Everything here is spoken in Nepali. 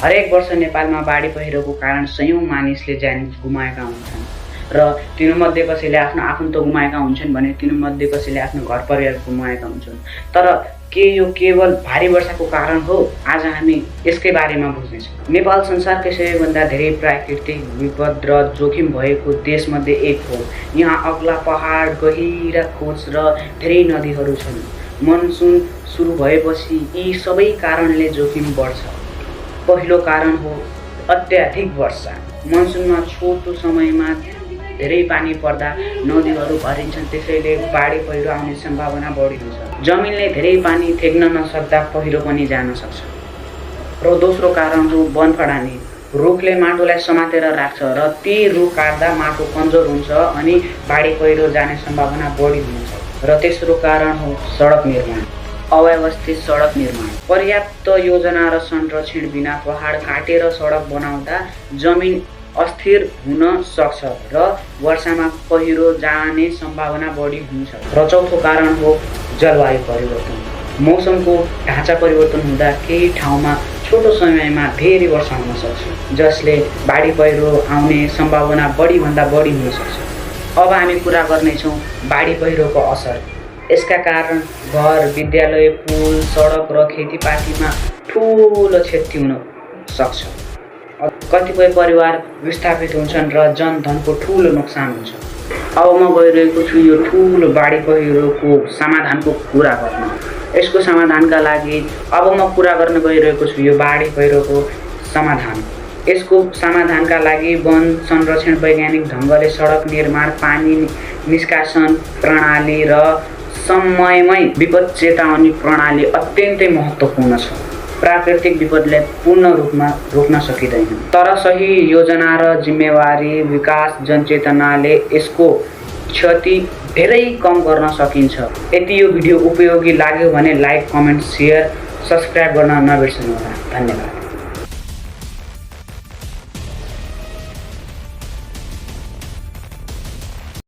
हरेक वर्ष नेपालमा बाढी पहिरोको कारण सयौं मानिसले ज्यान गुमाएका हुन्छन् र तिनीमध्ये कसैले आफ्नो आफन्त गुमाएका हुन्छन् भने तिनीमध्ये कसैले आफ्नो घर परिवार गुमाएका हुन्छन्। तर के यो केवल भारी वर्षाको कारण हो? आज हामी यसकै बारेमा बुझ्नेछौँ। नेपाल संसारकै सबैभन्दा धेरै प्राकृतिक विपद र जोखिम भएको देशमध्ये एक हो। यहाँ अग्ला पहाड, गहिरा खोज र धेरै नदीहरू छन्। मनसुन सुरु भएपछि यी सबै कारणले जोखिम बढ्छ। पहिलो कारण हो अत्याधिक वर्षा। मनसुनमा छोटो समयमा धेरै पानी पर्दा नदीहरू भरिन्छन्, त्यसैले बाढी पहिरो आउने सम्भावना बढी हुन्छ। जमिनले धेरै पानी थेग्न नसक्दा पहिरो पनि जान सक्छ। र दोस्रो कारण हो वन कटानी। रुखले माटोलाई समातेर राख्छ र ती रुख काट्दा माटो कमजोर हुन्छ अनि बाढी पहिरो जाने सम्भावना बढी हुन्छ। र तेस्रो कारण हो सडक निर्माण। अव्यवस्थित सडक निर्माण। पर्याप्त योजना र संरक्षण बिना पहाड काटेर सडक बनाउँदा जमिन अस्थिर हुन सक्छ र वर्षामा पहिरो जाने सम्भावना बढी हुन्छ। र चौथो कारण हो जलवायु परिवर्तन। मौसमको ढाँचा परिवर्तन हुँदा केही ठाउँमा छोटो समयमा धेरै वर्षा हुन सक्छ, जसले बाढी पहिरो आउने सम्भावना बढीभन्दा बढी हुन सक्छ। अब हामी कुरा गर्नेछौँ बाढी पहिरोको असर। यसका कारण घर, विद्यालय, पुल, सडक र खेतीपातीमा ठुलो क्षति हुन सक्छ। कतिपय परिवार विस्थापित हुन्छन् र जनधनको ठुलो नोक्सान हुन्छ। अब म गइरहेको छु यो ठुलो बाढी पहिरोको समाधानको कुरा गर्न। यसको समाधानका लागि अब म कुरा गर्न गइरहेको छु यो बाढी पहिरोको समाधान। यसको समाधानका लागि वन संरक्षण, वैज्ञानिक ढङ्गले सडक निर्माण, पानी निष्कासन प्रणाली र समयमै विपद चेतावनी प्रणाली अत्यन्तै महत्त्वपूर्ण छ। प्राकृतिक विपदलाई पूर्ण रूपमा रोक्न सकिँदैन, तर सही योजना र जिम्मेवारी विकास जनचेतनाले यसको क्षति धेरै कम गर्न सकिन्छ। यदि यो भिडियो उपयोगी लाग्यो भने लाइक, कमेन्ट, सेयर, सब्स्क्राइब गर्न नबिर्सनुहोला। धन्यवाद।